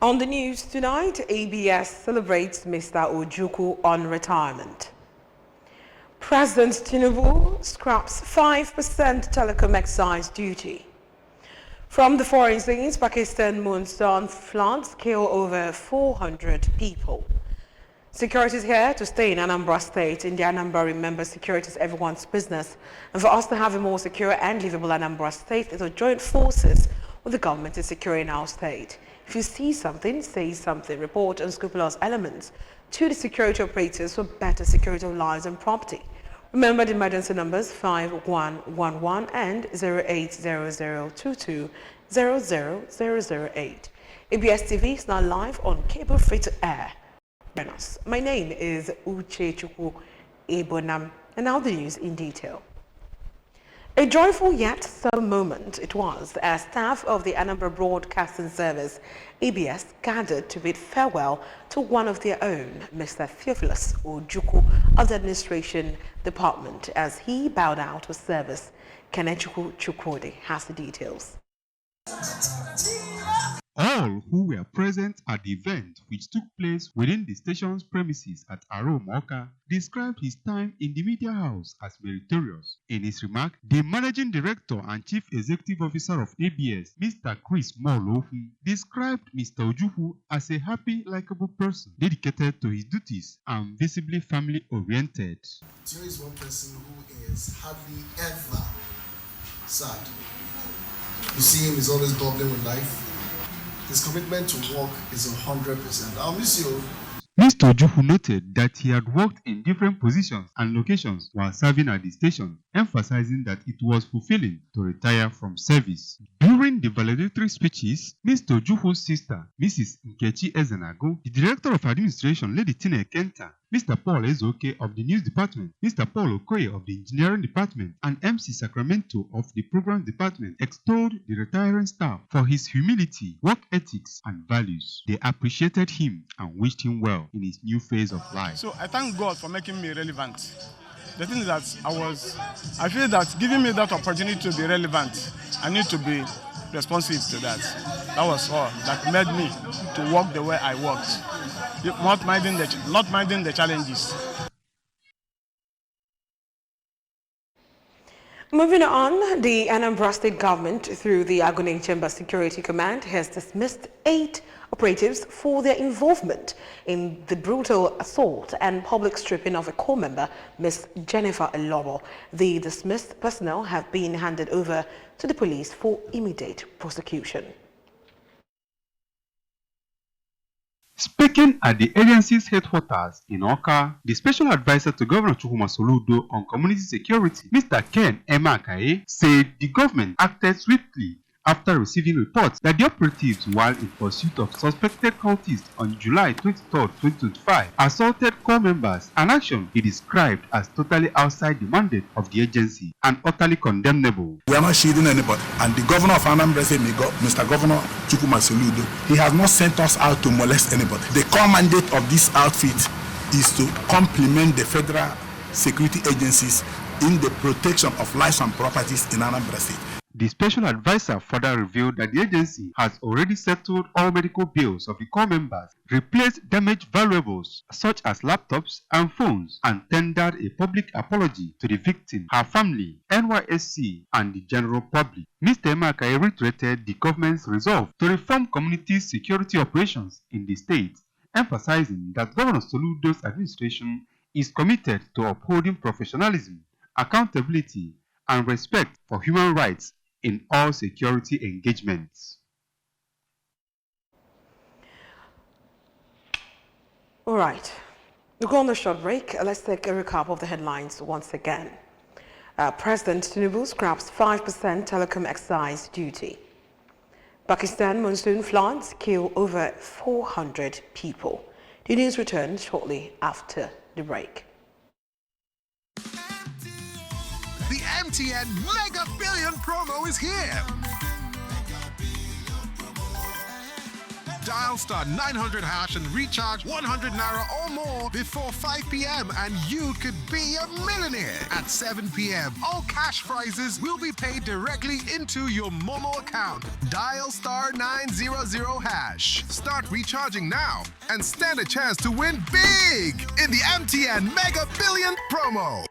On the news tonight, ABS celebrates Mr. Ojukwu on retirement. President Tinubu scraps 5% telecom excise duty. From the foreign scenes, Pakistan monsoon floods kill over 400 people. Security is here to stay in Anambra State. In the Anambra, remember, security is everyone's business. And for us to have a more secure and livable Anambra State, it's a joint forces with the government in securing our state. If you see something, say something. Report unscrupulous elements to the security operators for better security of lives and property. Remember the emergency numbers 5111 and 080022 ABS TV is now live on cable free to air. My name is Uche Chukwu Ebonam, and now the news in detail. A joyful yet solemn moment it was as staff of the Anambra Broadcasting Service, ABS, gathered to bid farewell to one of their own, Mr. Theophilus Ojukwu of the Administration Department, as he bowed out of service. Kenechukwu Chukwudi has the details. All who were present at the event, which took place within the station's premises at Aromoka, described his time in the media house as meritorious. In his remark, the Managing Director and Chief Executive Officer of ABS, Mr. Chris Molofu, described Mr. Ojukwu as a happy, likable person, dedicated to his duties and visibly family-oriented. Tio is one person who is hardly ever sad. You see him, he's always bubbling with life. His commitment to work is 100%. I'll miss you. Mr. Ojukwu noted that he had worked in different positions and locations while serving at the station, emphasizing that it was fulfilling to retire from service. During the valedictory speeches, Mr. Ojukwu's sister, Mrs. Nkechi Ezenago, the Director of Administration, Lady Tina Kenta, Mr. Paul Ezoke of the News Department, Mr. Paul Okoye of the Engineering Department, and MC Sacramento of the Program Department extolled the retiring staff for his humility, work ethics, and values. They appreciated him and wished him well in his new phase of life. So I thank God for making me relevant. The thing is that I feel that giving me that opportunity to be relevant, I need to be responsive to that. That was all that made me to work the way I worked. Not minding the challenges. Moving on, the Anambra State government, through the Agone Chamber Security Command, has dismissed 8 operatives for their involvement in the brutal assault and public stripping of a corps member, Ms. Jennifer Elobo. The dismissed personnel have been handed over to the police for immediate prosecution. Speaking at the agency's headquarters in Oka, the special advisor to Governor Chukwuma Soludo on community security, Mr. Ken Emakaye, said the government acted swiftly after receiving reports that the operatives, while in pursuit of suspected cultists on July 23, 2025, assaulted corps members, an action he described as totally outside the mandate of the agency and utterly condemnable. We are not shielding anybody, and the governor of Anambra said, Mr. Governor Chukwuma Soludo, he has not sent us out to molest anybody. The core mandate of this outfit is to complement the federal security agencies in the protection of lives and properties in Anambra State. The special advisor further revealed that the agency has already settled all medical bills of the corps members, replaced damaged valuables such as laptops and phones, and tendered a public apology to the victim, her family, NYSC, and the general public. Mr. Emakaye reiterated the government's resolve to reform community security operations in the state, emphasizing that Governor Soludo's administration is committed to upholding professionalism, accountability, and respect for human rights in all security engagements. All right, we'll go on a short break. Let's take a recap of the headlines once again. President Tinubu scraps 5% telecom excise duty. Pakistan monsoon floods kill over 400 people. The news returns shortly after the break. The MTN Mega Billion promo is here. Dial star 900 hash and recharge 100 naira or more before 5 p.m. and you could be a millionaire. At 7 p.m., all cash prizes will be paid directly into your Momo account. Dial star 900 hash. Start recharging now and stand a chance to win big in the MTN Mega Billion promo.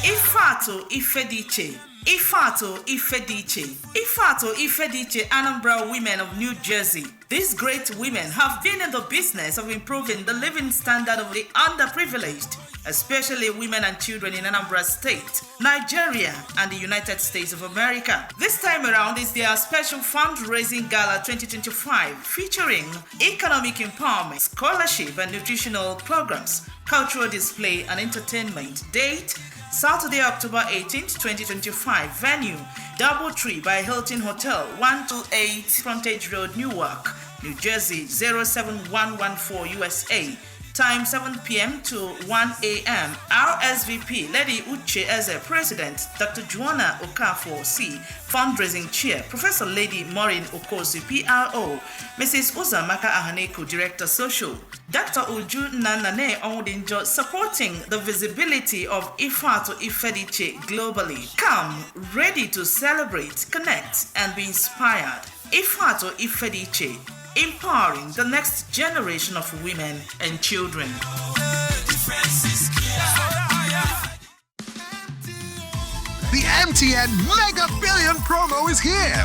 Ifato Ifediche. Ifato Ifediche. Ifato Ifediche Anambra women of New Jersey. These great women have been in the business of improving the living standard of the underprivileged, especially women and children in Anambra State, Nigeria, and the United States of America. This time around is their special fundraising gala 2025, featuring economic empowerment, scholarship and nutritional programs, cultural display and entertainment. Date: Saturday, October 18th, 2025. Venue: Doubletree by Hilton Hotel, 128 Frontage Road, Newark, New Jersey, 07114 USA. Time 7 p.m. to 1 a.m. RSVP: Lady Uche Eze, President; Dr. Joanna Okafor, C, Fundraising Chair; Professor Lady Maureen Okosi, PRO; Mrs. Uzamaka Ahaneko, Director Social; Dr. Uju Nanane Ondinjo, supporting the visibility of Ifato Ifediche globally. Come ready to celebrate, connect, and be inspired. Ifato Ifediche, empowering the next generation of women and children. The MTN Mega Billion promo is here.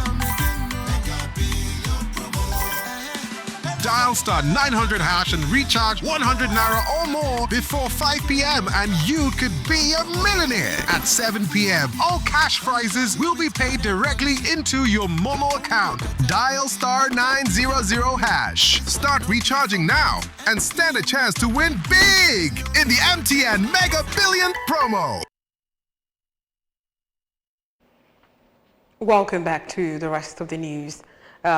Dial star 900 hash and recharge 100 naira or more before 5 p.m. and you could be a millionaire. At 7 p.m., all cash prizes will be paid directly into your Momo account. Dial star 900 hash. Start recharging now and stand a chance to win big in the MTN Mega Billion promo. Welcome back to the rest of the news.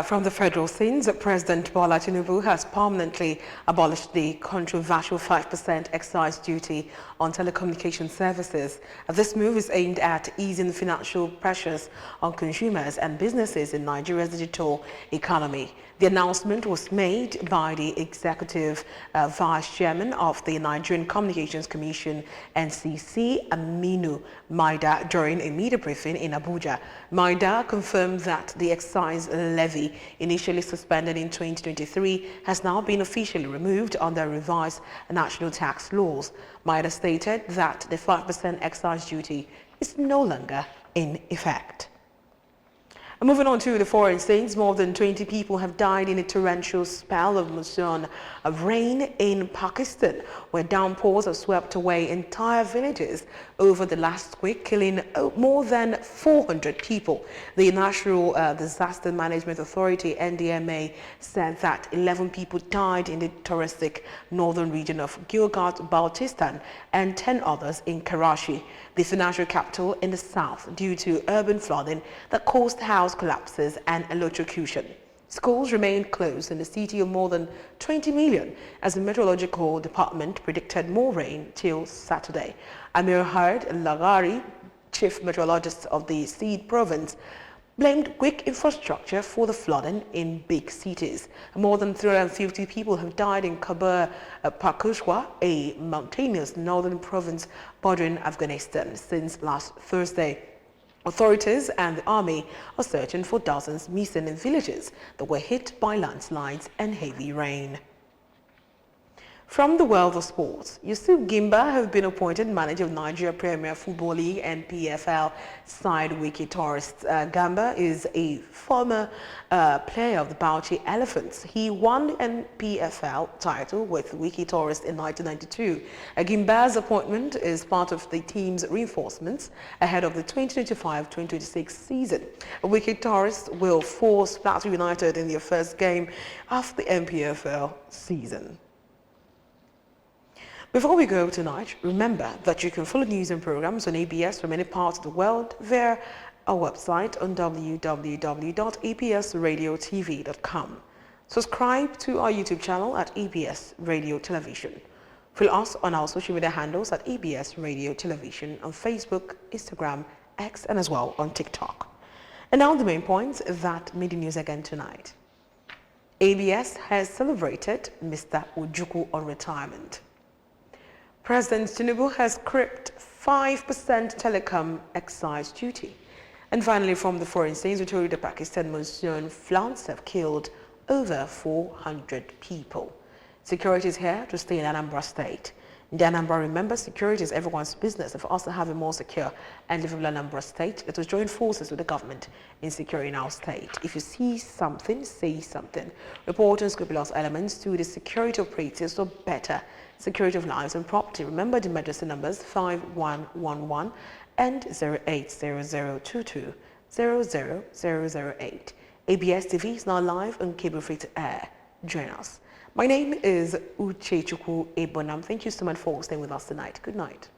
From the federal scenes, President Bola Tinubu has permanently abolished the controversial 5% excise duty on telecommunication services. This move is aimed at easing financial pressures on consumers and businesses in Nigeria's digital economy. The announcement was made by the Executive Vice Chairman of the Nigerian Communications Commission, NCC, Aminu Maida, during a media briefing in Abuja. Maida confirmed that the excise levy, initially suspended in 2023, has now been officially removed under revised national tax laws. Maida stated that the 5% excise duty is no longer in effect. Moving on to the foreign states, more than 20 people have died in a torrential spell of monsoon rain in Pakistan, where downpours have swept away entire villages over the last week, killing more than 400 people. The National Disaster Management Authority, NDMA, said that 11 people died in the touristic northern region of Gilgit-Baltistan and 10 others in Karachi, the financial capital in the south, due to urban flooding that caused house collapses and electrocution. Schools remained closed in the city of more than 20 million as the meteorological department predicted more rain till Saturday. Amir Hard Lagari, chief meteorologist of the Seed province, blamed weak infrastructure for the flooding in big cities. More than 350 people have died in Khyber Pakhtunkhwa, a mountainous northern province bordering Afghanistan, since last Thursday. Authorities and the army are searching for dozens missing in villages that were hit by landslides and heavy rain. From the world of sports, Yusuf Gimba has been appointed manager of Nigeria Premier Football League and PFL side Wiki Tourists. Gamba is a former player of the Bauchi Elephants. He won an PFL title with Wiki Tourists in 1992. Gimba's appointment is part of the team's reinforcements ahead of the 2025-2026 season. Wiki Tourists will force Plateau United in their first game of the MPFL season. Before we go tonight, remember that you can follow news and programs on ABS from any part of the world via our website on www.absradiotv.com. Subscribe to our YouTube channel at ABS Radio Television. Follow us on our social media handles at ABS Radio Television on Facebook, Instagram, X, and as well on TikTok. And now the main points that made the news again tonight. ABS has celebrated Mr. Ojukwu on retirement. President Tinubu has cribbed 5% telecom excise duty. And finally, from the foreign scenes, we told you the Pakistan monsoon floods have killed over 400 people. Security is here to stay in Anambra State. In the Anambra, remember, security is everyone's business. And for us to have a more secure and livable Anambra State, let us join forces with the government in securing our state. If you see something, say something. Report unscrupulous elements to the security operatives for better security of lives and property. Remember the emergency numbers 5111 and 080022 00008. ABS TV is now live on cable free to air. Join us. My name is Uchechukwu Ebonam. Thank you so much for staying with us tonight. Good night.